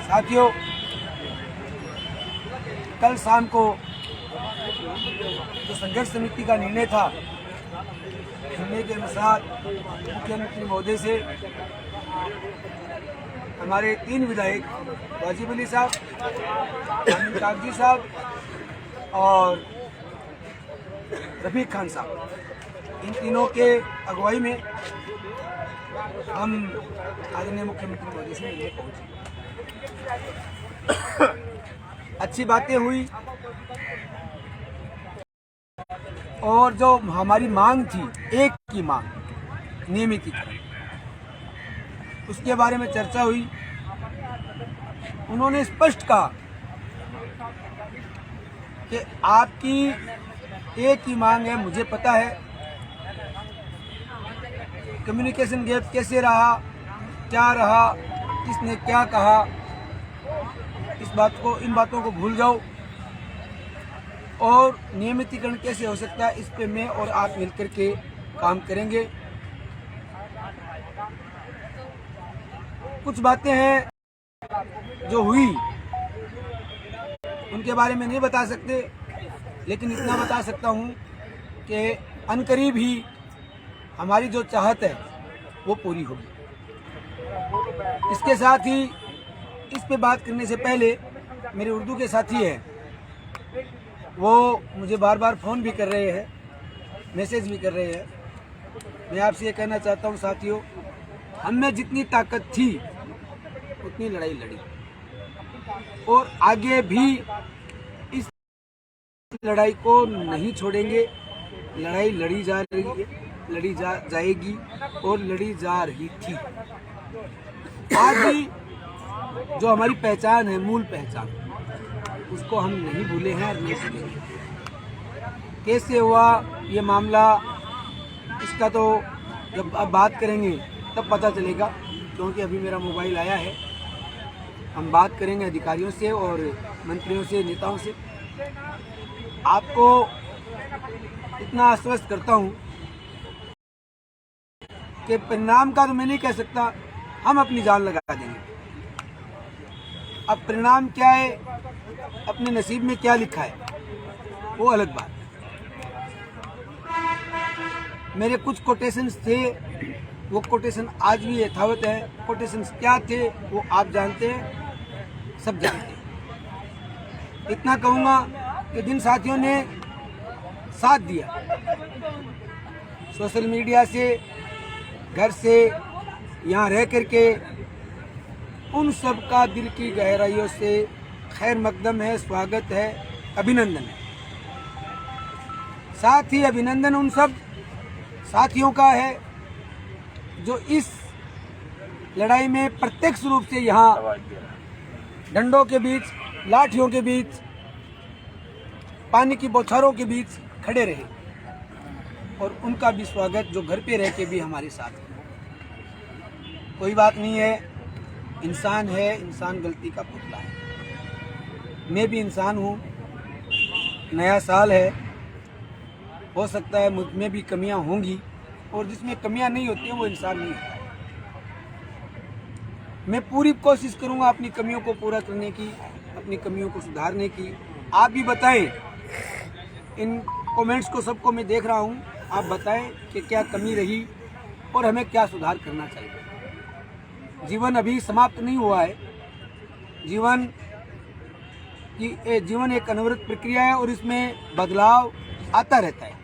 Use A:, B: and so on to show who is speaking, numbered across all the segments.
A: साथियों, कल शाम को जो संघर्ष समिति का निर्णय था, निर्णय के अनुसार मुख्यमंत्री महोदय से हमारे 3 विधायक वाजिब अली साहब, अमीन कागजी साहब और रफीक खान साहब, इन तीनों के अगुवाई में हम आदरणीय मुख्यमंत्री महोदय से मिलने पहुंचे। अच्छी बातें हुई और जो हमारी मांग थी, एक की मांग नियमितीकरण, उसके बारे में चर्चा हुई। उन्होंने स्पष्ट कहा कि आपकी एक ही मांग है, मुझे पता है कम्युनिकेशन गैप कैसे रहा, क्या रहा, किसने क्या कहा, इन बातों को भूल जाओ और नियमितीकरण कैसे हो सकता है, इस पे मैं और आप मिलकर के काम करेंगे। कुछ बातें हैं जो हुई, उनके बारे में नहीं बता सकते, लेकिन इतना बता सकता हूं कि अनकरीब ही हमारी जो चाहत है वो पूरी होगी। इसके साथ ही इस पे बात करने से पहले मेरे उर्दू के साथी हैं, वो मुझे बार बार फ़ोन भी कर रहे हैं, मैसेज भी कर रहे हैं। मैं आपसे ये कहना चाहता हूँ साथियों, हम में जितनी ताकत थी उतनी लड़ाई लड़ी और आगे भी इस लड़ाई को नहीं छोड़ेंगे। लड़ाई लड़ी जा रही है, लड़ी जाएगी और लड़ी जा रही थी। आज भी जो हमारी पहचान है, मूल पहचान, उसको हम नहीं भूले हैं और नहीं भूलेंगे। कैसे हुआ ये मामला, इसका तो जब अब बात करेंगे तब पता चलेगा, क्योंकि अभी मेरा मोबाइल आया है। हम बात करेंगे अधिकारियों से और मंत्रियों से, नेताओं से। आपको इतना आश्वस्त करता हूँ कि परिणाम का तो मैं नहीं कह सकता, हम अपनी जान लगा देंगे। अब परिणाम क्या है, अपने नसीब में क्या लिखा है, वो अलग बात। मेरे कुछ कोटेशंस थे, वो कोटेशन आज भी यथावत है। कोटेशंस क्या थे वो आप जानते हैं, सब जानते हैं। इतना कहूँगा कि जिन साथियों ने साथ दिया, सोशल मीडिया से, घर से, यहाँ रह करके, उन सब का दिल की गहराइयों से खैर मकदम है, स्वागत है, अभिनंदन है। साथ ही अभिनंदन उन सब साथियों का है जो इस लड़ाई में प्रत्यक्ष रूप से यहाँ डंडों के बीच, लाठियों के बीच, पानी की बौछारों के बीच खड़े रहे, और उनका भी स्वागत जो घर पे रह के भी हमारे साथ है। कोई बात नहीं है, इंसान है, इंसान गलती का पुतला है। मैं भी इंसान हूँ, नया साल है, हो सकता है मुझ में भी कमियां होंगी, और जिसमें कमियां नहीं होती हैं वो इंसान नहीं होता। मैं पूरी कोशिश करूँगा अपनी कमियों को पूरा करने की, अपनी कमियों को सुधारने की। आप भी बताएं, इन कमेंट्स को सबको मैं देख रहा हूँ, आप बताएं कि क्या कमी रही और हमें क्या सुधार करना चाहिए। जीवन अभी समाप्त नहीं हुआ है। जीवन एक अनवरत प्रक्रिया है और इसमें बदलाव आता रहता है,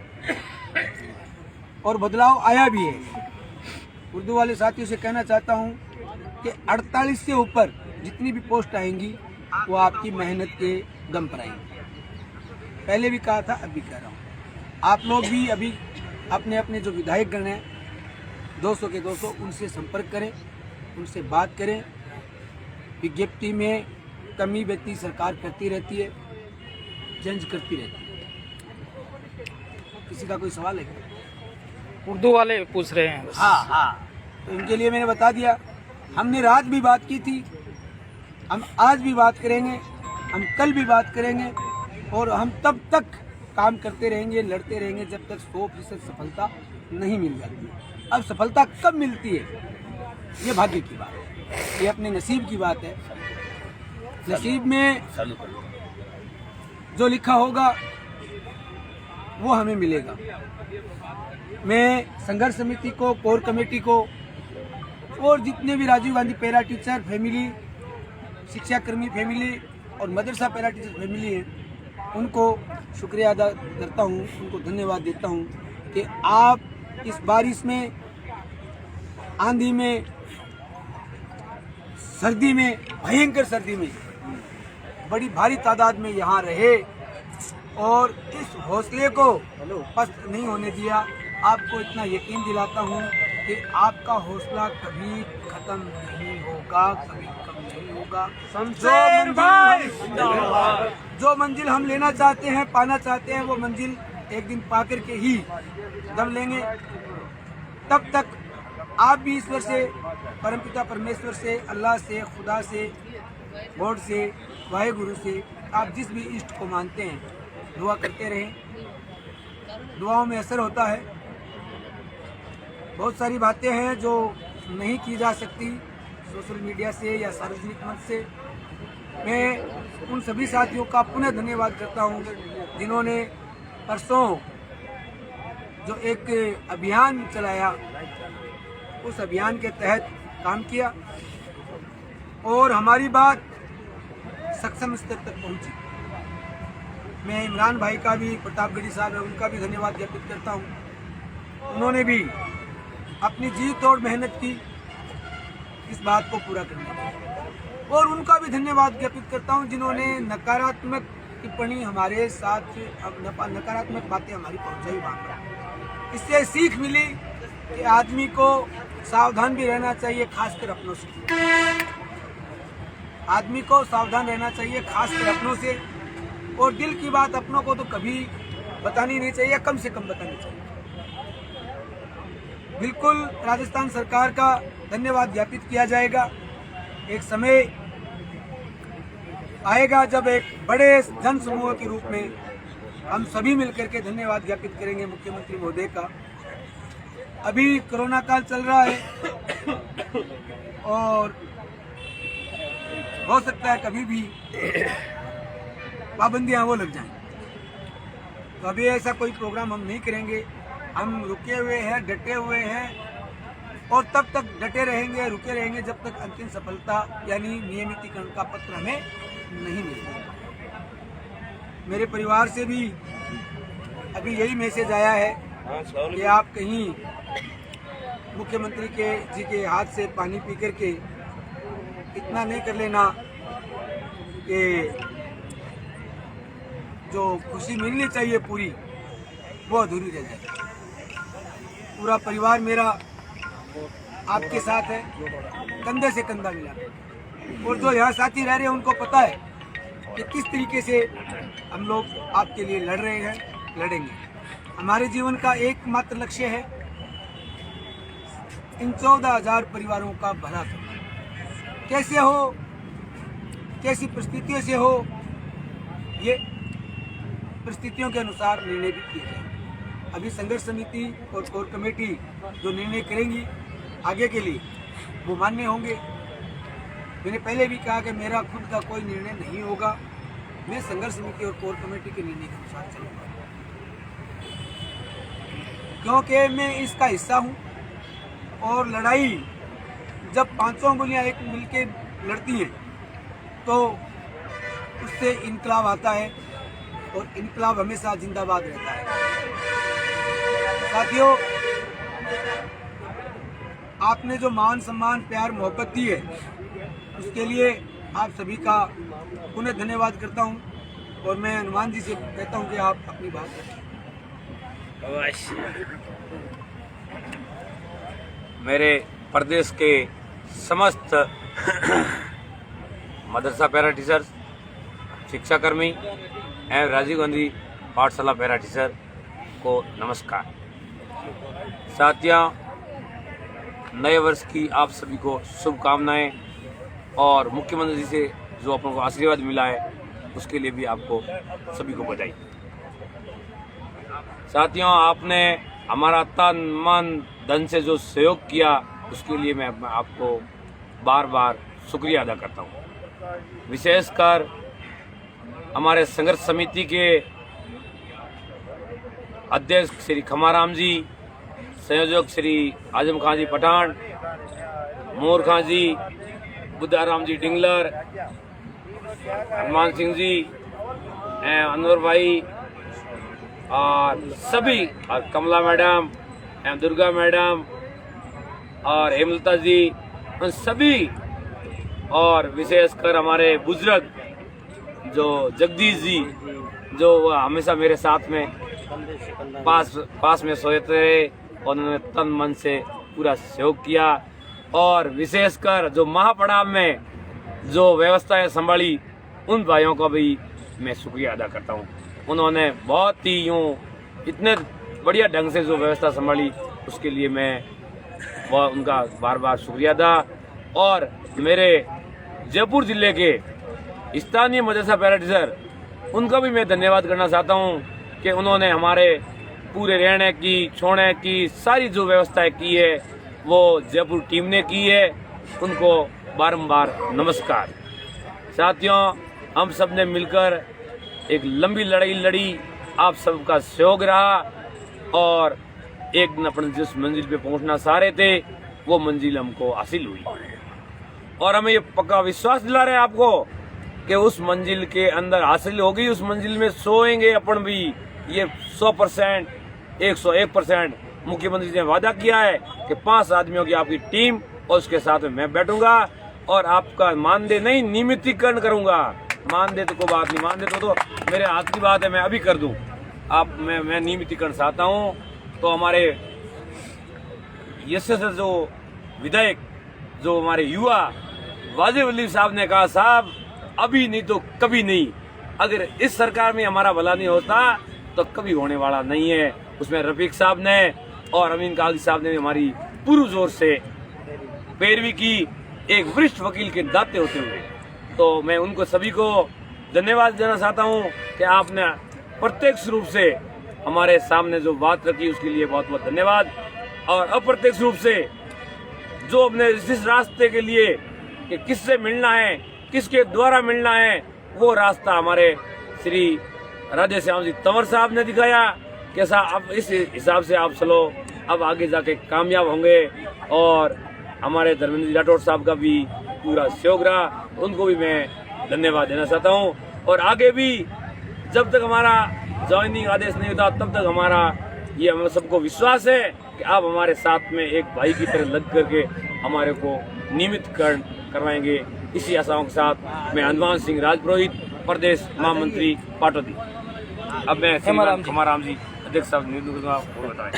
A: और बदलाव आया भी है। उर्दू वाले साथियों से कहना चाहता हूँ कि 48 से ऊपर जितनी भी पोस्ट आएंगी वो आपकी मेहनत के दम पर आएंगी। पहले भी कहा था, अब भी कह रहा हूँ, आप लोग भी अभी अपने अपने जो विधायक गण हैं, 200 के 200, उनसे संपर्क करें, उनसे बात करें। विज्ञप्ति में कमी बेती सरकार करती रहती है, चेंज करती रहती है। किसी का कोई सवाल है?
B: उर्दू वाले पूछ रहे हैं।
A: हाँ, तो इनके लिए मैंने बता दिया। हमने रात भी बात की थी, हम आज भी बात करेंगे, हम कल भी बात करेंगे, और हम तब तक काम करते रहेंगे, लड़ते रहेंगे जब तक 100% सफलता नहीं मिल जाती। अब सफलता कब मिलती है, ये भाग्य की बात है। ये अपने नसीब की बात है। नसीब में जो लिखा होगा वो हमें मिलेगा। मैं संघर्ष समिति को, कोर कमेटी को और जितने भी Rajiv Gandhi para teacher family, शिक्षाकर्मी फैमिली और मदरसा पैरा टीचर फैमिली है, उनको शुक्रिया अदा करता हूँ, उनको धन्यवाद देता हूँ कि आप इस बारिश में, आंधी में, सर्दी में, भयंकर सर्दी में बड़ी भारी तादाद में यहाँ रहे और इस हौसले को पस्त नहीं होने दिया। आपको इतना यकीन दिलाता हूँ कि आपका हौसला कभी खत्म नहीं होगा, कभी कम नहीं होगा। जो मंजिल हम लेना चाहते हैं, पाना चाहते हैं, वो मंजिल एक दिन पाकर के ही दम लेंगे। तब तक आप भी ईश्वर से, परमपिता परमेश्वर से, अल्लाह से, खुदा से, गॉड से, वाहेगुरु से, आप जिस भी इष्ट को मानते हैं, दुआ करते रहें। दुआओं में असर होता है। बहुत सारी बातें हैं जो नहीं की जा सकती सोशल मीडिया से या सार्वजनिक मंच से। मैं उन सभी साथियों का पुनः धन्यवाद करता हूं जिन्होंने परसों जो एक अभियान चलाया, उस अभियान के तहत काम किया और हमारी बात सक्षम स्तर तक पहुंची। मैं इमरान भाई का भी, प्रतापगढ़ी साहब है, उनका भी धन्यवाद ज्ञापित करता हूं। उन्होंने भी अपनी जी तोड़ मेहनत की इस बात को पूरा करने में, और उनका भी धन्यवाद ज्ञापित करता हूं जिन्होंने नकारात्मक टिप्पणी हमारे साथ, नकारात्मक बातें हमारी पहुंचाई वहां पर। इससे सीख मिली कि आदमी को सावधान भी रहना चाहिए, खासकर अपनों से। आदमी को सावधान रहना चाहिए, खासकर अपनों से, और दिल की बात अपनों को तो कभी बतानी नहीं चाहिए, कम से कम बतानी चाहिए। बिल्कुल राजस्थान सरकार का धन्यवाद ज्ञापित किया जाएगा। एक समय आएगा जब एक बड़े जन समूह के रूप में हम सभी मिलकर के धन्यवाद ज्ञापित करेंगे मुख्यमंत्री महोदय का। अभी कोरोना काल चल रहा है और हो सकता है कभी भी पाबंदियां वो लग जाएं, तो अभी ऐसा कोई प्रोग्राम हम नहीं करेंगे। हम रुके हुए हैं, डटे हुए हैं और तब तक डटे रहेंगे, रुके रहेंगे जब तक अंतिम सफलता यानी नियमितीकरण का पत्र हमें नहीं मिलेगा। मेरे परिवार से भी अभी यही मैसेज आया है कि आप कहीं मुख्यमंत्री जी के हाथ से पानी पी करके इतना नहीं कर लेना कि जो खुशी मिलनी चाहिए पूरी, वो अधूरी रह जाए। पूरा परिवार मेरा आपके साथ है, कंधे से कंधा मिला, और जो यहाँ साथी रह रहे हैं उनको पता है कि किस तरीके से हम लोग आपके लिए लड़ रहे हैं, लड़ेंगे। हमारे जीवन का एकमात्र लक्ष्य है इन 14,000 परिवारों का भला करना। कैसे हो, कैसी परिस्थितियों से हो, ये परिस्थितियों के अनुसार निर्णय भी किए जाए। अभी संघर्ष समिति और कोर कमेटी जो निर्णय करेंगी आगे के लिए, वो मान्य होंगे। मैंने पहले भी कहा कि मेरा खुद का कोई निर्णय नहीं होगा, मैं संघर्ष समिति और कोर कमेटी के निर्णय के अनुसार चलूंगा, क्योंकि मैं इसका हिस्सा हूं। और लड़ाई जब पांचों उंगलियां एक मिलके लड़ती हैं तो उससे इनकलाब आता है, और इनकलाब हमेशा जिंदाबाद रहता है। साथियों, आपने जो मान सम्मान, प्यार, मोहब्बत दी है, उसके लिए आप सभी का पुनः धन्यवाद करता हूं, और मैं हनुमान जी से कहता हूं कि आप अपनी बात रखें।
C: मेरे प्रदेश के समस्त मदरसा पैरा टीचर्स, शिक्षाकर्मी एवं राजीव गांधी पाठशाला पैरा टीचर को नमस्कार। साथियों, नए वर्ष की आप सभी को शुभकामनाएं, और मुख्यमंत्री जी से जो अपन को आशीर्वाद मिला है उसके लिए भी आपको सभी को बधाई। साथियों, आपने हमारा तन मन धन से जो सहयोग किया उसके लिए मैं आपको बार बार शुक्रिया अदा करता हूँ। विशेषकर हमारे संघर्ष समिति के अध्यक्ष श्री खमाराम जी, संयोजक श्री आजम खान जी पठान, मोर खान जी, बुद्धाराम जी डिंगलर, हनुमान सिंह जी, अनवर भाई और सभी, और कमला मैडम, दुर्गा मैडम और हेमलता जी, उन सभी, और विशेषकर हमारे बुजुर्ग जो जगदीश जी, जो वह हमेशा मेरे साथ में पास में सोते रहे और उन्होंने तन मन से पूरा सहयोग किया। और विशेषकर जो महापड़ाव में जो व्यवस्थाएं संभाली, उन भाइयों का भी मैं शुक्रिया अदा करता हूँ। उन्होंने बहुत ही इतने बढ़िया ढंग से जो व्यवस्था संभाली, उसके लिए मैं उनका बार बार शुक्रिया अदा। और मेरे जयपुर जिले के स्थानीय मदरसा पैरा टीचर, उनका भी मैं धन्यवाद करना चाहता हूँ कि उन्होंने हमारे पूरे रहने की, छोड़ने की सारी जो व्यवस्थाएं की है वो जयपुर टीम ने की है। उनको बारंबार नमस्कार। साथियों, हम सब ने मिलकर एक लंबी लड़ाई लड़ी, आप सबका सहयोग रहा और एक दिन अपने जिस मंजिल पे पहुंचना चाह रहे थे, वो मंजिल हमको हासिल हुई। और हमें ये पक्का विश्वास दिला रहे हैं आपको कि उस मंजिल के अंदर हासिल होगी, उस मंजिल में सोएंगे अपन भी। ये 100%, 101% मुख्यमंत्री जी ने वादा किया है कि 5 आदमियों की आपकी टीम और उसके साथ में मैं बैठूंगा और आपका मानदेय नहीं, नियमितीकरण करूंगा। मानदेय तो कोई बात नहीं, मानदेय तो मेरे हाथ की बात है, मैं अभी कर दूं। मैं नियमितीकरण चाहता हूं। तो हमारे यश जो विधायक, जो हमारे युवा वाजिब अली साहब ने कहा, साहब अभी नहीं तो कभी नहीं, अगर इस सरकार में हमारा भला नहीं होता तो कभी होने वाला नहीं है। उसमें रफीक साहब ने और अमीन काजी साहब ने भी हमारी पूरी जोर से पैरवी की, एक वरिष्ठ वकील के दाते होते हुए। तो मैं उनको सभी को धन्यवाद देना चाहता हूं कि आपने प्रत्यक्ष रूप से हमारे सामने जो बात रखी, उसके लिए बहुत बहुत धन्यवाद। और अप्रत्यक्ष रूप से जो अपने जिस रास्ते के लिए कि किससे मिलना है, किसके द्वारा मिलना है, वो रास्ता हमारे श्री राधे श्याम जी तंवर साहब ने दिखाया। कैसा अब इस हिसाब से आप चलो, अब आगे जाके कामयाब होंगे। और हमारे धर्मेंद्र जी राठौड़ साहब का भी पूरा सहयोग रहा, उनको भी मैं धन्यवाद देना चाहता हूँ। और आगे भी जब तक हमारा ज्वाइनिंग आदेश नहीं होता, तब तक हमारा ये हम सबको विश्वास है कि आप हमारे साथ में एक भाई की तरह लग करके हमारे को नियमितकरण करवाएंगे। इसी आशाओं के साथ मैं हनुमान सिंह राजपुरोहित, प्रदेश महामंत्री पाटौदी। अब मैं खमाराम जी अध्यक्ष साहब बताएं।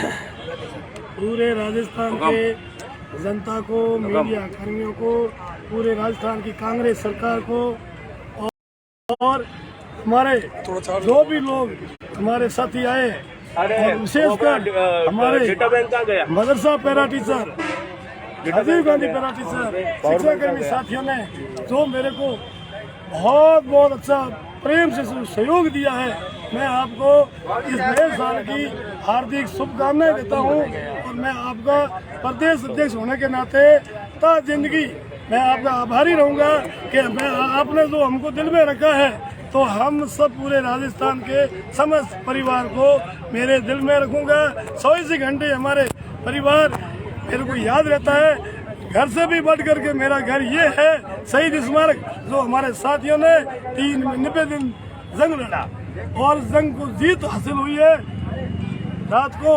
D: पूरे राजस्थान के जनता को, मीडिया कर्मियों को, पूरे राजस्थान की कांग्रेस सरकार को और हमारे जो भी लोग हमारे साथी आए, और विशेषकर हमारे मदरसा para teacher, Rajiv Gandhi para teacher, शिक्षा कर्मी साथियों ने जो मेरे को बहुत बहुत अच्छा प्रेम से सहयोग दिया है, मैं आपको इस नए साल की हार्दिक शुभकामनाएं देता हूं। और मैं आपका प्रदेश अध्यक्ष होने के नाते ता जिंदगी मैं आपका आभारी रहूंगा कि मैं आपने जो हमको दिल में रखा है, तो हम सब पूरे राजस्थान के समस्त परिवार को मेरे दिल में रखूंगा। 24 घंटे हमारे परिवार मेरे को याद रहता है। घर से भी बढ़ करके मेरा घर ये है, शहीद स्मारक, जो हमारे साथियों ने 93 दिन जंग लड़ा और जंग को जीत हासिल हुई है। रात को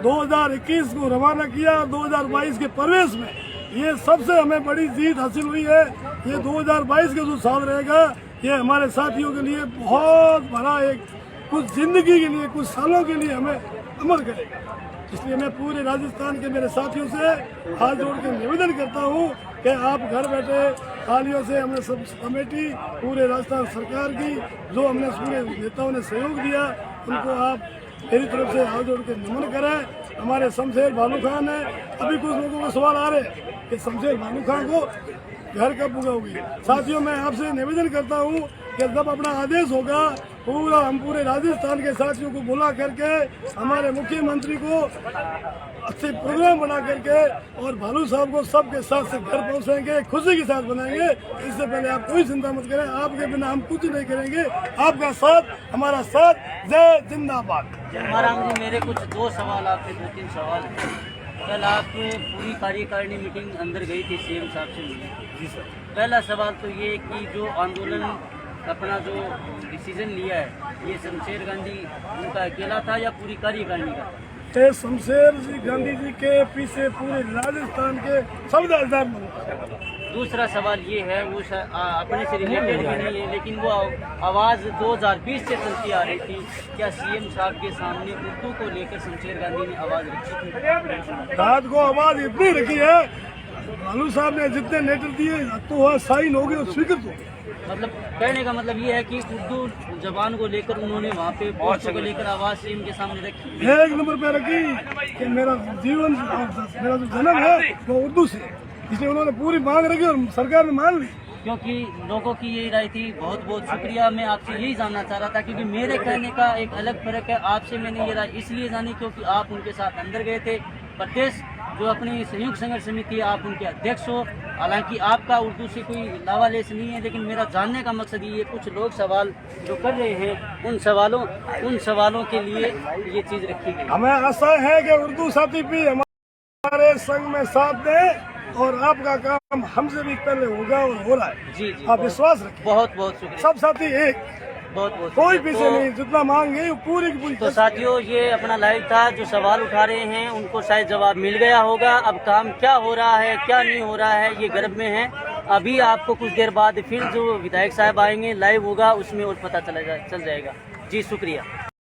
D: 2021 को रवाना किया, 2022 के प्रवेश में ये सबसे हमें बड़ी जीत हासिल हुई है। ये 2022 का जो साल रहेगा, ये हमारे साथियों के लिए बहुत बड़ा एक कुछ जिंदगी के लिए, कुछ सालों के लिए हमें अमर करेगा। इसलिए मैं पूरे राजस्थान के मेरे साथियों से हाथ जोड़ के निवेदन करता हूँ कि आप घर बैठे तालियों से हमने सब कमेटी, पूरे राजस्थान सरकार की जो हमने पूरे नेताओं ने सहयोग दिया, उनको आप मेरी तरफ से हाथ जोड़ के नमन करें। हमारे शमशेर भालू खान है, अभी कुछ लोगों को सवाल आ रहे कि शमशेर भालू खान को घर कब उगाओगी। साथियों, मैं आपसे निवेदन करता हूँ कि जब अपना आदेश होगा, हम पूरे राजस्थान के साथियों को बुला करके हमारे मुख्यमंत्री को अच्छे प्रोग्राम बना करके और भालू साहब को सबके साथ से घर पहुंचाएंगे, खुशी के साथ बनाएंगे। इससे पहले आप कोई चिंता मत करें, आपके बिना हम कुछ नहीं करेंगे। आपका साथ हमारा साथ, जय जिंदाबाद।
E: महाराम जी, मेरे कुछ दो सवाल आपसे, 2-3 सवाल हैं। कल आप पूरी कार्यकारिणी मीटिंग अंदर गई थी, सीएम साहब से मिली। जी सर। पहला सवाल तो ये कि जो आंदोलन अपना जो डिसीजन लिया है, ये शमशेर गांधी उनका अकेला था या पूरी कार्यकारिणी का?
D: ये शमशेर जी गांधी जी के पीछे पूरे राजस्थान के सब।
E: दूसरा सवाल ये है, वो अपने से रिलेटेड भी नहीं है, लेकिन वो आवाज़ 2020 से चलती आ रही थी, क्या सीएम साहब के सामने उर्दू को लेकर शमशेर गांधी ने आवाज़ रखी थी?
D: रात को आवाज़ इतनी रखी है, भालू साहब ने जितने लेटर दिए तो वहाँ साइन हो गए और स्वीकृत हो गए।
E: मतलब कहने का मतलब ये है कि उर्दू जबान को लेकर उन्होंने वहाँ पे पोस्टों को लेकर आवाज़ सीएम के सामने रखी,
D: 1 नंबर पे रखी कि मेरा जीवन, मेरा जो जन्म है वो उर्दू से, इसलिए उन्होंने पूरी मांग रखी और सरकार ने मान ली।
E: क्योंकि लोगों की यही राय थी। बहुत बहुत शुक्रिया। मैं आपसे यही जानना चाह रहा था, क्योंकि मेरे कहने का एक अलग फर्क है, आपसे मैंने ये राय इसलिए जानी क्योंकि आप उनके साथ अंदर गए थे। प्रदेश जो अपनी संयुक्त संघर्ष समिति है, आप उनके अध्यक्ष हो। हालांकि आपका उर्दू से कोई लावालेस नहीं है, लेकिन मेरा जानने का मकसद ये, कुछ लोग सवाल जो कर रहे हैं, उन सवालों के लिए ये चीज़ रखी गई।
D: हमें आशा है कि उर्दू साथी भी हमारे संघ में साथ दें और आपका काम हमसे भी पहले होगा और हो रहा है।
E: जी जी,
D: आप विश्वास रखें।
E: बहुत बहुत शुक्रिया।
D: सब साथी एक,
E: बहुत बहुत
D: कोई पीछे नहीं, जितना मांगे पूरी की पूरी।
E: तो साथियों, ये अपना लाइव था। जो सवाल उठा रहे हैं उनको शायद जवाब मिल गया होगा। अब काम क्या हो रहा है, क्या नहीं हो रहा है, ये गर्भ में है। अभी आपको कुछ देर बाद फिर जो विधायक साहब आएंगे, लाइव होगा, उसमें और पता चल जाएगा। जी शुक्रिया।